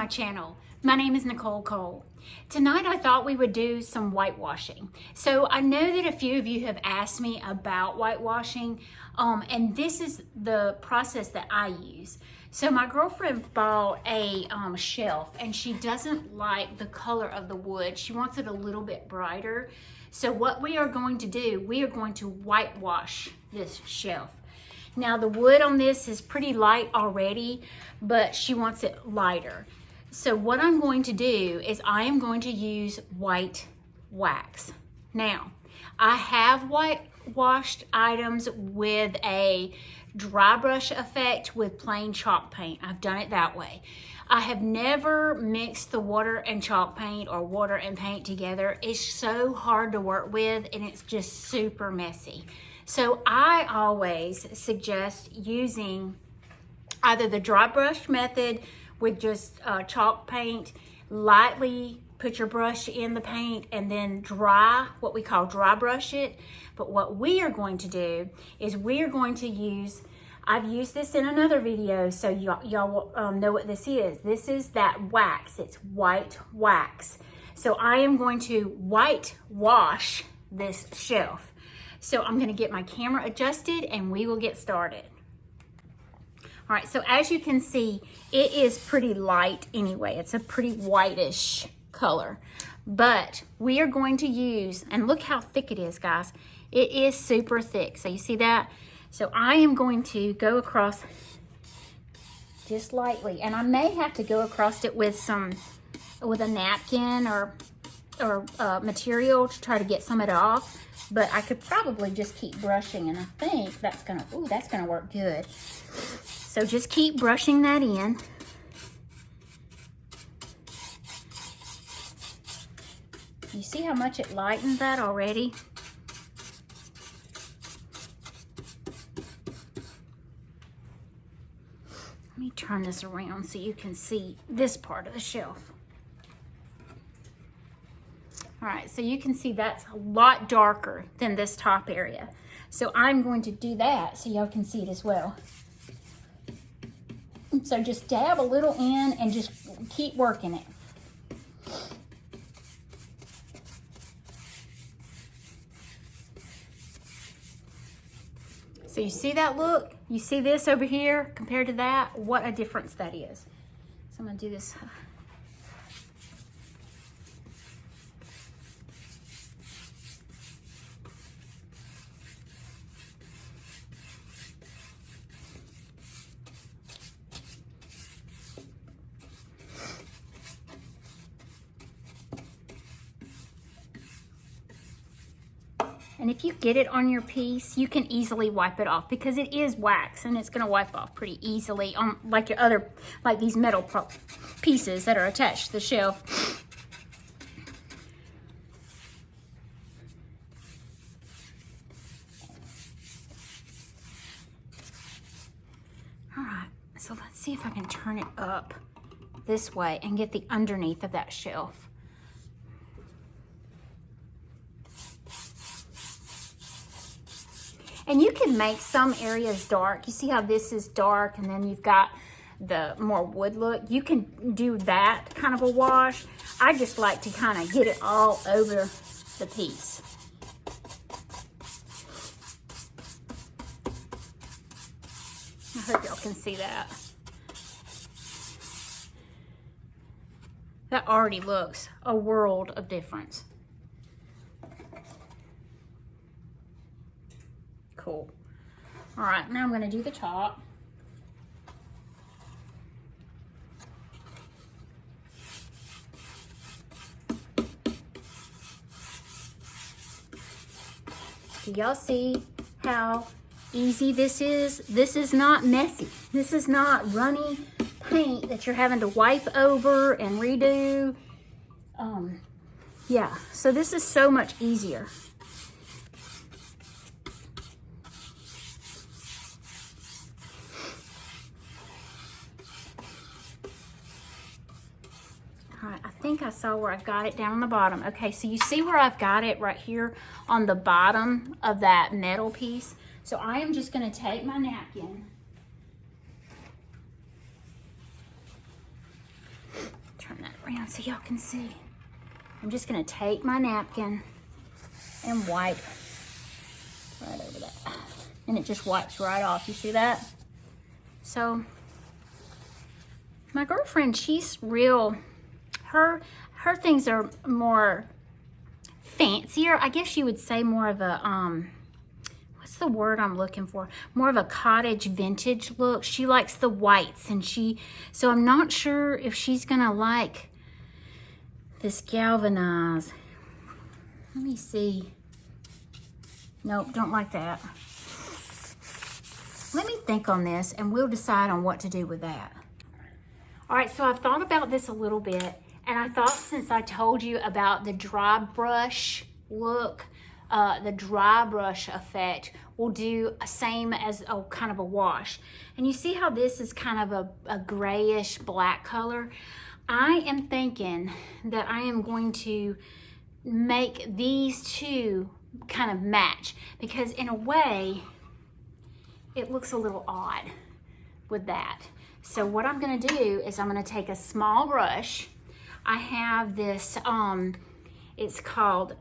channel. My name is Nicole Cole. Tonight I thought we would do some whitewashing. So I know that a few of you have asked me about whitewashing, and this is the process that I use. So my girlfriend bought a shelf, and she doesn't like the color of the wood. She wants it a little bit brighter. So what we are going to do, we are going to whitewash this shelf. Now the wood on this is pretty light already, but she wants it lighter. So what I'm going to do is I am going to use white wax. Now, I have whitewashed items with a dry brush effect with plain chalk paint. I've done it that way. I have never mixed the water and chalk paint or water and paint together. It's so hard to work with and it's just super messy. So I always suggest using either the dry brush method with just chalk paint, lightly put your brush in the paint and then what we call dry brush it. But what we are going to do is we are going to use, I've used this in another video, so y'all will know what this is. This is that wax, it's white wax. So I am going to whitewash this shelf. So I'm gonna get my camera adjusted and we will get started. All right, so as you can see, it is pretty light anyway. It's a pretty whitish color, but we are going to use, and look how thick it is, guys. It is super thick, so you see that? So I am going to go across just lightly, and I may have to go across it with a napkin or material to try to get some of it off, but I could probably just keep brushing, and I think that's gonna work good. So just keep brushing that in. You see how much it lightened that already? Let me turn this around so you can see this part of the shelf. All right, so you can see that's a lot darker than this top area. So I'm going to do that so y'all can see it as well. So just dab a little in and just keep working it. So you see that look? You see this over here compared to that? What a difference that is. So I'm gonna do this. And if you get it on your piece, you can easily wipe it off because it is wax and it's gonna wipe off pretty easily on like these metal pieces that are attached to the shelf. All right, so let's see if I can turn it up this way and get the underneath of that shelf. And you can make some areas dark. You see how this is dark and then you've got the more wood look. You can do that kind of a wash. I just like to kind of get it all over the piece. I hope y'all can see that. That already looks a world of difference. Cool. All right, now I'm going to do the top. Do y'all see how easy this is? This is not messy. This is not runny paint that you're having to wipe over and redo. Yeah, so this is so much easier. All right, I think I saw where I got it down on the bottom. Okay, so you see where I've got it right here on the bottom of that metal piece. So I am just gonna take my napkin around so y'all can see. I'm just gonna take my napkin and wipe right over that. And it just wipes right off, you see that? So, my girlfriend, she's real, her things are more fancier. I guess you would say more of a, what's the word I'm looking for? More of a cottage vintage look. She likes the whites, and so I'm not sure if she's gonna like this galvanized. Let me see. Nope, don't like that. Let me think on this and we'll decide on what to do with that. All right, so I've thought about this a little bit, and I thought since I told you about the dry brush look, the dry brush effect, we'll do a same as a kind of a wash. And you see how this is kind of a grayish black color? I am thinking that I am going to make these two kind of match, because in a way, it looks a little odd with that. So what I'm gonna do is I'm gonna take a small brush. I have this, it's called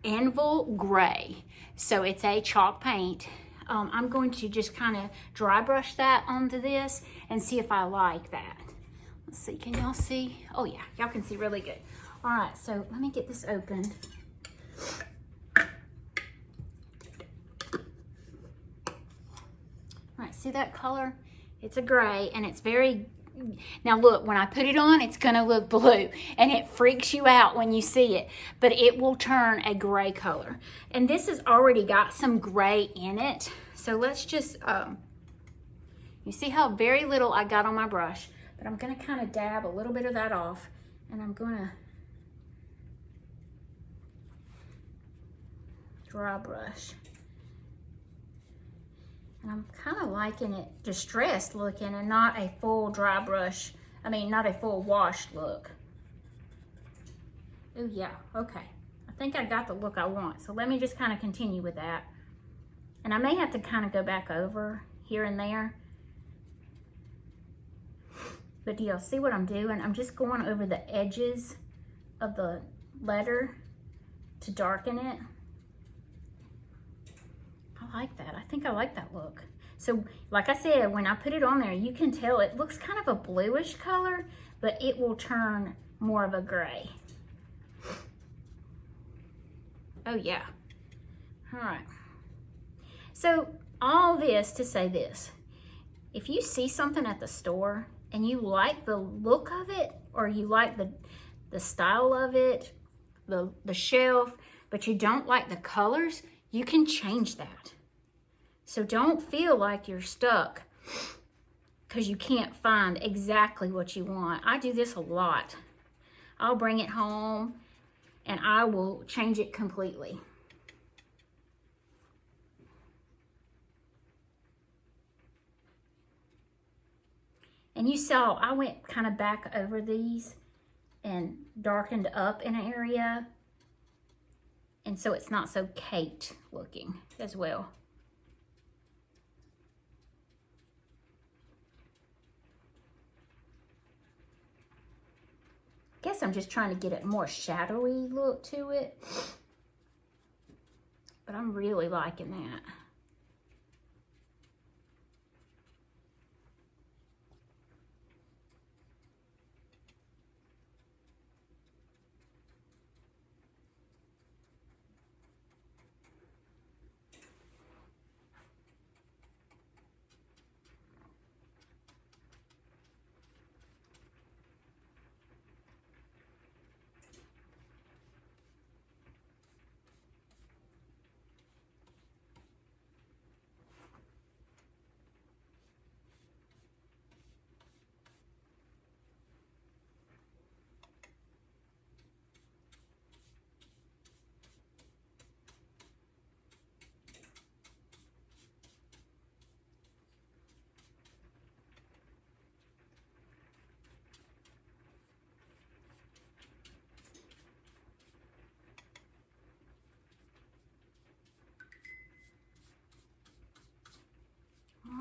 Anvil Gray. So it's a chalk paint. I'm going to just kind of dry brush that onto this and see if I like that. Let's see, can y'all see? Oh yeah, y'all can see really good. All right, so let me get this open. All right, see that color? It's a gray, and it's very, now look, when I put it on, it's gonna look blue, and it freaks you out when you see it, but it will turn a gray color. And this has already got some gray in it, so let's just, you see how very little I got on my brush, but I'm gonna kind of dab a little bit of that off, and I'm gonna dry brush. And I'm kind of liking it distressed looking and not a full dry brush. I mean, not a full wash look. Oh yeah, okay. I think I got the look I want. So let me just kind of continue with that. And I may have to kind of go back over here and there. But do y'all see what I'm doing? I'm just going over the edges of the letter to darken it. I like that. I think I like that look. So like I said, when I put it on there, you can tell it looks kind of a bluish color, but it will turn more of a gray. Oh yeah. All right. So all this to say this, if you see something at the store and you like the look of it, or you like the style of it, the shelf, but you don't like the colors, you can change that. So don't feel like you're stuck because you can't find exactly what you want. I do this a lot. I'll bring it home and I will change it completely. And you saw I went kind of back over these and darkened up in an area. And so it's not so caked looking as well. I guess I'm just trying to get a more shadowy look to it. But I'm really liking that.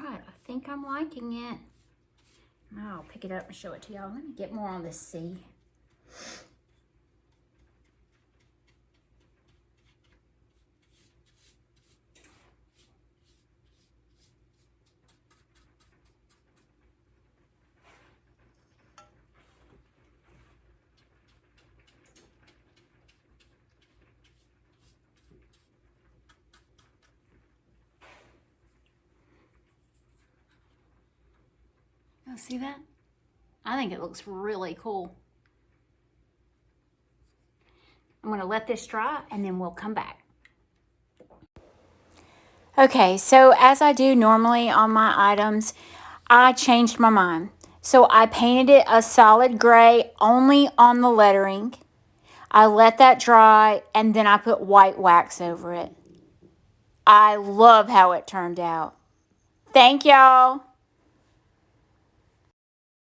I think I'm liking it. I'll pick it up and show it to y'all. Let me get more on this C. Y'all see that? I think it looks really cool. I'm going to let this dry and then we'll come back. Okay, so as I do normally on my items, I changed my mind. So I painted it a solid gray only on the lettering. I let that dry and then I put white wax over it. I love how it turned out. Thank y'all.